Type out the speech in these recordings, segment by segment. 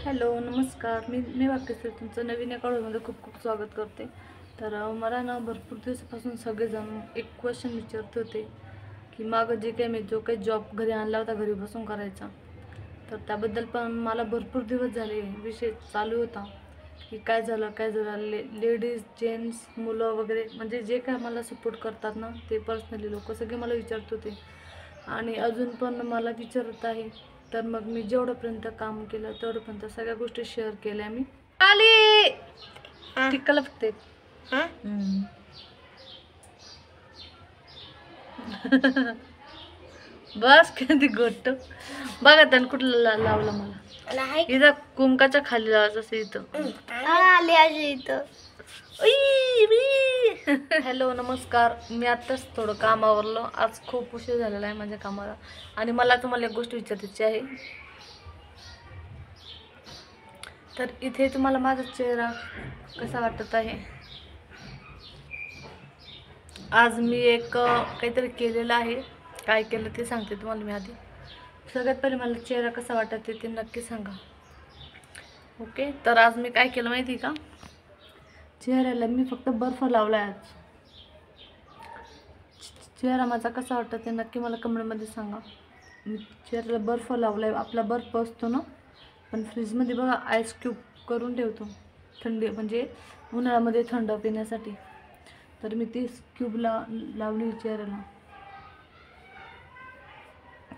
Hello नमस्कार. मी वाक्यश्री तुमचं नवीन एका व्हिडिओमध्ये खूप खूप स्वागत करते. तर मला ना भरपूर दिवसापासून सगळेजण एक क्वेश्चन विचारत होते की मागं जे काही मी जो काही जॉब घरी आणला होता घरी बसून करायचा, तर त्याबद्दल पण मला भरपूर दिवस झाले विषय चालू होता की काय झालं लेडीज जेंट्स मुलं वगैरे म्हणजे जे काय मला सपोर्ट करतात ना ते पर्सनली लोक सगळे मला विचारत होते आणि अजून पण मला विचारत आहे. तर मग मी जेवढंपर्यंत काम केलं तेवढंपर्यंत सगळ्या गोष्टी शेअर केल्या मी. आली टिक्काला फक्त बस कधी गोष्ट बघा त्यानं कुठलं लावलं मला इथं कुंकाच्या खाली लावायचं असं इथं आले आजी इथं. हॅलो नमस्कार. मी आत्ताच थोडं काम आवरलं. आज खूप उशीर झालेला आहे माझ्या कामाला आणि मला तुम्हाला एक गोष्ट विचारायची आहे. तर इथे तुम्हाला माझा चेहरा कसा वाटत आहे? आज मी एक काहीतरी केलेलं आहे. काय केलं ते सांगते तुम्हाला मी आधी. सगळ्यात पहिले मला चेहरा कसा वाटत ते नक्की सांगा. ओके. तर आज मी काय केलं माहिती का? चेहऱ्याला मी फक्त बर्फ लावलाय आज. चेहरा माझा कसा वाटत ते नक्की मला कमेंटमध्ये सांगा. मी चेहऱ्याला बर्फ लावलाय. आपला बर्फ असतो ना, पण फ्रीजमध्ये बघा आईस क्यूब करून ठेवतो थंडी म्हणजे उन्हाळ्यामध्ये थंड पिण्यासाठी. तर मी ती क्यूबला लावली चेहऱ्याला.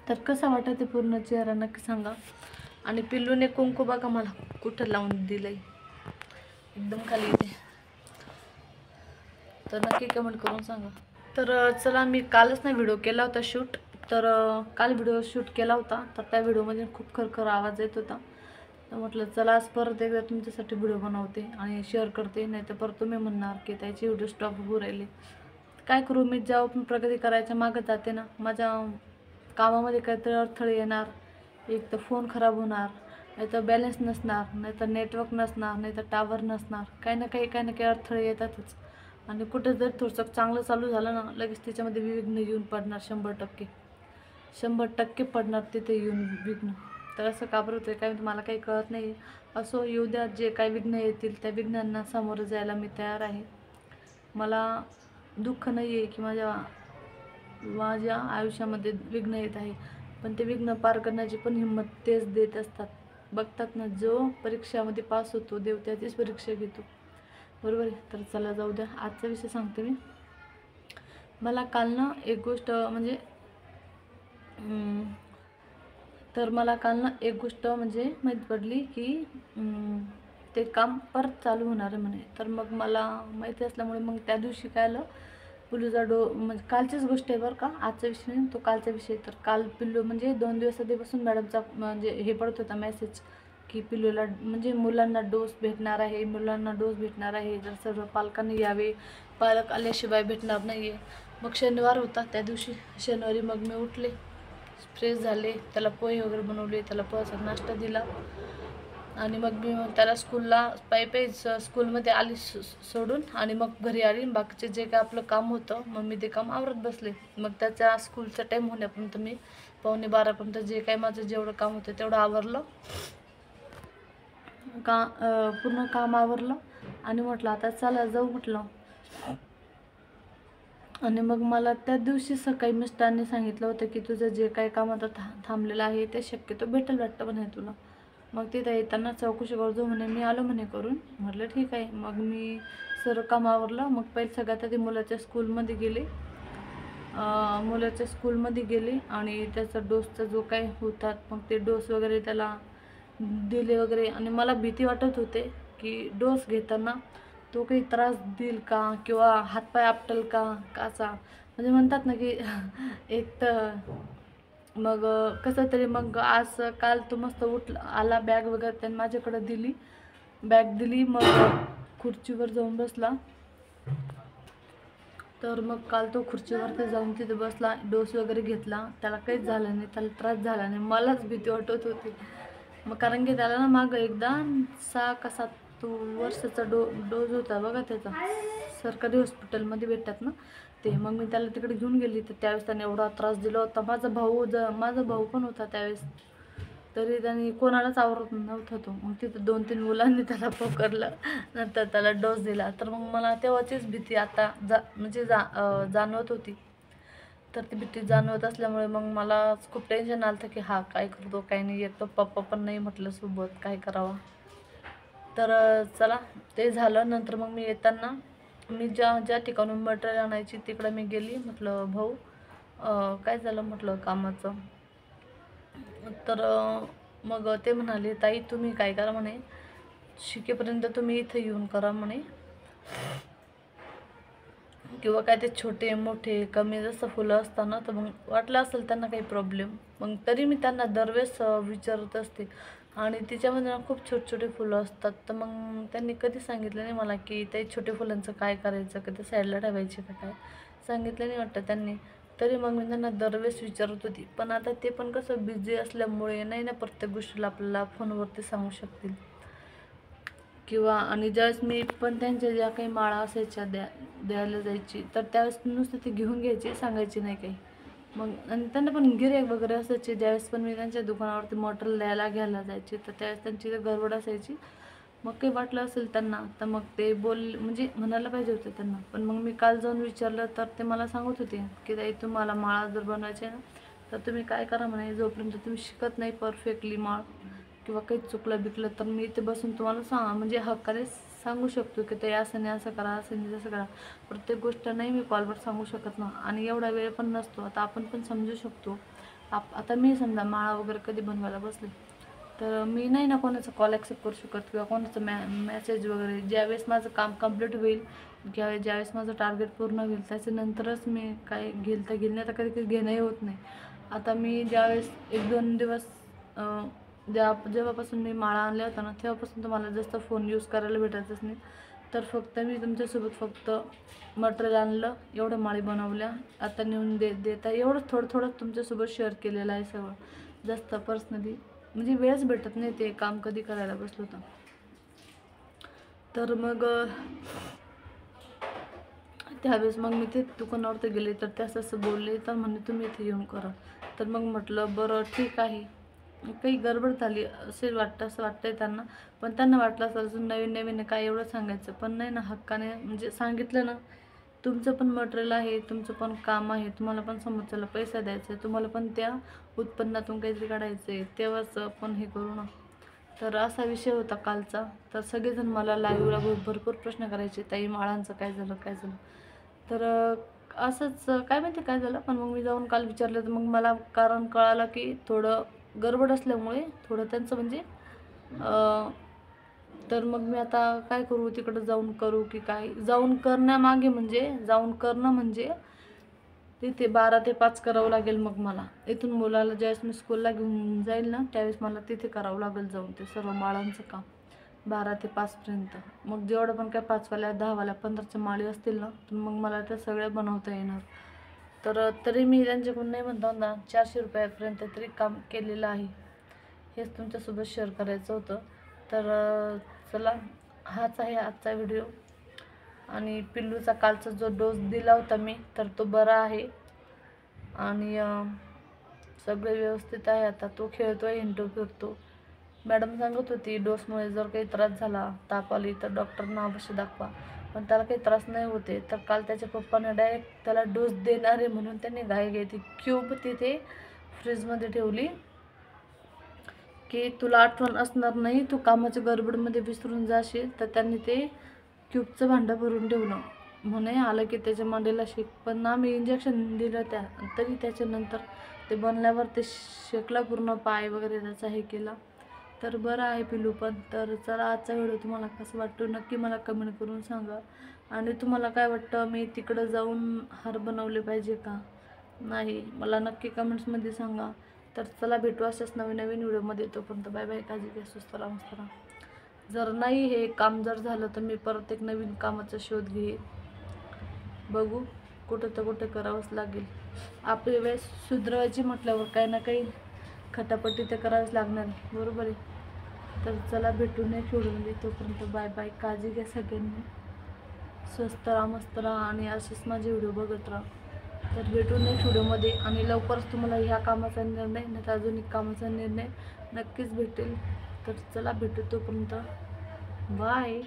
तर कसा वाटत ते पूर्ण चेहरा नक्की सांगा. आणि पिल्लूने कुंकू बघा मला कुठं लावून दिलंय, एकदम खाली इथे. तर नक्की कमेंट करून सांगा. तर चला, मी कालच ना व्हिडिओ केला होता शूट. तर काल व्हिडिओ शूट केला होता. तर त्या व्हिडिओमध्ये खूप खरखर आवाज येत होता. तर म्हटलं चला आज परत एकदा तुमच्यासाठी व्हिडिओ बनवते आणि शेअर करते. नाही तर परत तुम्ही म्हणणार की त्याची व्हिडिओ स्टॉप होऊ राहिले. काय करू, मी जेव्हा पण प्रगती करायच्या मागं जाते ना, माझ्या कामामध्ये काहीतरी अडथळे येणार. एक तर फोन खराब होणार, नाही तर बॅलन्स नसणार, नाही तर नेटवर्क नसणार, नाही तर टावर नसणार. काही ना काही अडथळे येतातच. आणि कुठं जर थोडंसं चांगलं चालू झालं ना, लगेच त्याच्यामध्ये विघ्न येऊन पडणार. 100% पडणार तिथे येऊन विघ्न. तर असं काबर होतं काय मला काही कळत नाही. असो, येऊ द्या. जे काही विघ्न येतील त्या विघ्नांना सामोरं जायला मी तयार आहे. मला दुःख नाही आहे की माझ्या आयुष्यामध्ये विघ्न येत आहे, पण ते विघ्न पार करण्याची पण हिंमत तेच देत असतात. बघतात ना, जो परीक्षामध्ये पास होतो देव त्याचीच परीक्षा घेतो, बरोबर आहे. तर चला जाऊ द्या, आजचा विषय सांगते मी. मला काल ना एक गोष्ट म्हणजे मला काल ना एक गोष्ट म्हणजे माहीत पडली की ते काम परत चालू होणार आहे म्हणे. तर मग मला माहिती असल्यामुळे मग त्या दिवशी काय आलं, पिल्लूचा म्हणजे कालचीच गोष्ट आहे बरं का, आजचा विषय नाही तो कालचा विषय. तर काल पिल्लू म्हणजे 2 दिवस आधीपासून मॅडमचा म्हणजे हे पडत होता मेसेज की पिल्लूला म्हणजे मुलांना डोस भेटणार आहे, जर सर्व पालकांनी यावे, पालक आल्याशिवाय भेटणार नाही आहे. मग शनिवार होता, त्या दिवशी शनिवारी मग मी उठले, फ्रेश झाले, त्याला पोहे वगैरे बनवले, त्याला पोहाचा नाश्ता दिला आणि मग मी त्याला स्कूलला पायी स्कूलमध्ये आली सोडून आणि मग घरी आली. बाकीचे जे काय आपलं काम होतं मग मी ते काम आवरत बसले. मग त्याच्या स्कूलचा टाईम होण्यापर्यंत मी 11:45पर्यंत जे काय माझं जेवढं काम होतं तेवढं आवरलं, पूर्ण काम आवरलं आणि म्हटलं आता चला जाऊ म्हटलं. आणि मग मला त्या दिवशी सकाळी मिस्टरांनी सांगितलं होतं की तुझं जे काही काम आता थांबलेलं आहे ते शक्यतो भेटेल वाटतं म्हणे तुला. मग तिथं येताना चौकशी करतो म्हणे, मी आलो म्हणे करून. म्हटलं ठीक आहे. मग मी सर्व काम आवरलं. मग पहिले सगळ्यात आधी मुलाच्या स्कूलमध्ये गेले आणि त्याचा डोसचा जो काही होतात मग ते डोस वगैरे त्याला दिले वगैरे. आणि मला भीती वाटत होते की डोस घेताना तो काही त्रास देईल का किंवा हातपाय आपटेल का असा, म्हणजे म्हणतात ना की एक तर मग कसं तरी मग आज काल तो मस्त आला, बॅग वगैरे त्याने माझ्याकडे बॅग दिली, मग खुर्चीवर जाऊन बसला. तर मग काल तो खुर्चीवरती जाऊन तिथे बसला, डोस वगैरे घेतला, त्याला काहीच झालं नाही, त्याला त्रास झाला नाही. मलाच भीती वाटत होती. मग कारण की त्याला ना मागं एकदा 6 का 7 वर्षाचा डोस होता बघा त्याचा, सरकारी हॉस्पिटलमध्ये भेटतात ना ते. मग मी त्याला तिकडे घेऊन गेली, तर त्यावेळेस त्याने एवढा त्रास दिला होता. माझा भाऊ पण होता त्यावेळेस. तरी त्यांनी कोणालाच आवरत नव्हता तो. मग तिथं 2-3 मुलांनी त्याला पकडलं, नंतर त्याला डोस दिला. तर मग मला तेव्हाचीच भीती आता जाणवत होती. तर ती भीती जाणवत असल्यामुळे मग मला खूप टेन्शन आलं की हा काय करतो काय नाही. एक तर पप्पा पण नाही म्हटलं सोबत, काय करावं. तर चला ते झालं. नंतर मग मी येताना मी ज्या ठिकाणून मटेरियल आणायची तिकडं मी गेली. म्हटलं भाऊ काय झालं म्हटलं कामाचं. तर मग ते म्हणाले ताई तुम्ही काय करा म्हणे, शिकेपर्यंत तुम्ही इथं येऊन करा म्हणे, किंवा काय ते छोटे मोठे कमी जसं फुलं असताना. तर मग वाटलं असेल त्यांना काही प्रॉब्लेम. मग तरी मी त्यांना दरवेळेस विचारत असते. आणि तिच्यामध्ये ना खूप छोटे छोटे फुलं असतात. तर मग त्यांनी कधी सांगितलं नाही मला की ते छोटे फुलांचं काय करायचं, का ते साईडला ठेवायचे का काय, सांगितलं नाही वाटतं त्यांनी. तरी मग मी त्यांना दरवेळेस विचारत होती. पण आता ते पण कसं बिझी असल्यामुळे नाही ना प्रत्येक गोष्टीला आपल्याला फोनवरती सांगू शकतील. किंवा आणि ज्यावेळेस मी पण त्यांच्या ज्या काही माळा असायच्या द्यायला जायची, तर त्यावेळेस नुसतं ते घेऊन घ्यायची, सांगायची नाही काही. मग आणि त्यांना पण गिऱ्हाईक वगैरे असायचे. ज्यावेळेस पण मी त्यांच्या दुकानावरती मटेरियल घ्यायला जायची, तर त्यावेळेस त्यांची गडबड असायची. मग काही वाटलं असेल त्यांना, तर मग ते म्हणजे म्हणायला पाहिजे होतं त्यांना. पण मग मी काल जाऊन विचारलं तर ते मला सांगत होते की ताई तुम्हाला माळा जर बनवायची आहे ना, तर तुम्ही काय करा म्हणे, जोपर्यंत तुम्ही शिकत नाही परफेक्टली माळ किंवा काही चुकलं बिकलं, तर मी इथे बसून तुम्हाला म्हणजे हक्काने सांगू शकतो की ते असं नाही असं करा, असं नाही तसं करा. प्रत्येक गोष्ट नाही मी कॉलवर सांगू शकत ना, आणि एवढा वेळ पण नसतो. आता आपण पण समजू शकतो. आता मी समजा माळा वगैरे कधी बनवायला बसले, तर मी नाही ना कोणाचा कॉल ॲक्सेप्ट करू शकत किंवा कोणाचं मेसेज वगैरे. ज्यावेळेस माझं काम कंप्लीट होईल किंवा ज्यावेळेस माझं टार्गेट पूर्ण होईल त्याच्यानंतरच मी काय घेईल तर घेईल, नाही तर कधी कधी घेणंही होत नाही. आता मी ज्यावेळेस 1-2 दिवस जेव्हापासून मी माळा आणल्या होत्या ना, तेव्हापासून तुम्हाला जास्त फोन यूज करायला भेटायचंच नाही. तर फक्त मी तुमच्यासोबत फक्त मटेरियल आणलं, एवढं माळी बनवल्या, आता नेऊन देता एवढं थोडं थोडं तुमच्यासोबत शेअर केलेलं आहे सगळं. जास्त पर्सनली म्हणजे वेळच भेटत नाही ते काम कधी करायला बसलो तर मग त्यावेळेस मग मी ते दुकानावरती गेले, तर ते असं बोलले, तर म्हणे तुम्ही इथे येऊन करा. तर मग म्हटलं बरं ठीक आहे. काही गडबड झाली असेल वाटतं, असं वाटतंय त्यांना. पण त्यांना वाटलं असेल अजून नवीन नवीन काय एवढं सांगायचं. पण नाही ना, हक्काने म्हणजे सांगितलं ना, तुमचं पण मटेरियल आहे, तुमचं पण काम आहे, तुम्हाला पण समोरच्याला पैसा द्यायचा आहे, तुम्हाला पण त्या उत्पन्नातून काहीतरी काढायचं आहे, तेव्हाच पण हे करू ना. तर असा विषय होता कालचा. तर सगळेजण मला लाईव्हला भरपूर प्रश्न करायचे, ताई माळांचं काय झालं काय झालं. तर असंच काय माहिती काय झालं. पण मग मी जाऊन काल विचारलं, तर मग मला कारण कळालं की थोडं गडबड असल्यामुळे थोडं त्यांचं म्हणजे तर मग मी आता काय करू, तिकडं जाऊन करू की काय. जाऊन करणं म्हणजे तिथे 12 ते 5 करावं लागेल. मग मला इथून मुलाला ज्यावेळेस मी स्कूलला घेऊन जाईल ना, त्यावेळेस मला तिथे करावं लागेल जाऊन ते सर्व माळांचं काम 12 ते 5पर्यंत. मग जेवढं पण काय 5वाल्या 10वाल्या 15च्या माळी असतील ना, तर मग मला त्या सगळ्या बनवता येणार. तर तरी मी त्यांच्याकडून नाही म्हणतो ना, 400 रुपयापर्यंत तरी काम केलेलं आहे. हेच तुमच्यासोबत शेअर करायचं होतं. तर चला, हाच आहे आजचा व्हिडिओ. आणि पिल्लूचा कालचा जो डोस दिला होता मी, तर तो बरा आहे आणि सगळं व्यवस्थित आहे. आता तो खेळतोय, हिंडतो फिरतो. मॅडम सांगत होती डोसमुळे जर काही त्रास झाला, ताप आली, तर डॉक्टरना अवश्य दाखवा. पण त्याला काही त्रास नाही होते. तर काल त्याच्या पप्पाने डायरेक्ट त्याला डोस देणार आहे म्हणून त्यांनी घाई ती क्यूब तिथे फ्रीजमध्ये ठेवली की तुला आठवण असणार नाही, तू कामाच्या गडबडमध्ये विसरून जाशील. तर त्यांनी ते क्यूबचं भांडं भरून ठेवलं. म्हणे आलं की त्याच्या मांडीला शेक. पण आम्ही इंजेक्शन दिलं तरी त्याच्यानंतर ते बनल्यावर ते शेकला पूर्ण पाय वगैरे त्याचा हे केला. तर बरं आहे पिलू पण. तर चला, आजचा व्हिडिओ तुम्हाला कसं वाटतो नक्की मला कमेंट करून सांगा. आणि तुम्हाला काय वाटतं, मी तिकडं जाऊन हार बनवले पाहिजे का नाही, मला नक्की कमेंट्समध्ये सांगा. तर चला, भेटू अशाच नवीन नवीन व्हिडिओमध्ये. तोपर्यंत बाय बाय, काळजी घ्या, सुस्त राहा, मस्त राहा. जर नाही हे काम जर झालं तर मी परत एक नवीन कामाचा शोध घेईन. बघू, कुठं करावंच लागेल. आपली वेळ सुधरवायची म्हटल्यावर काही ना काही खटापटी तर करावीच लागणार आहे, बरोबर आहे. तर चला, भेटू नेक्स्ट व्हिडिओमध्ये. तोपर्यंत बाय बाय, काळजी घ्या सगळ्यांनी, स्वस्त राहा, मस्त राहा आणि असेच माझे व्हिडिओ बघत राहा. तर भेटू नेक्स्ट व्हिडिओमध्ये आणि लवकरच तुम्हाला ह्या कामाचा निर्णय नाही तर अजून एक कामाचा निर्णय नक्कीच भेटेल. तर चला भेटू तोपर्यंत बाय.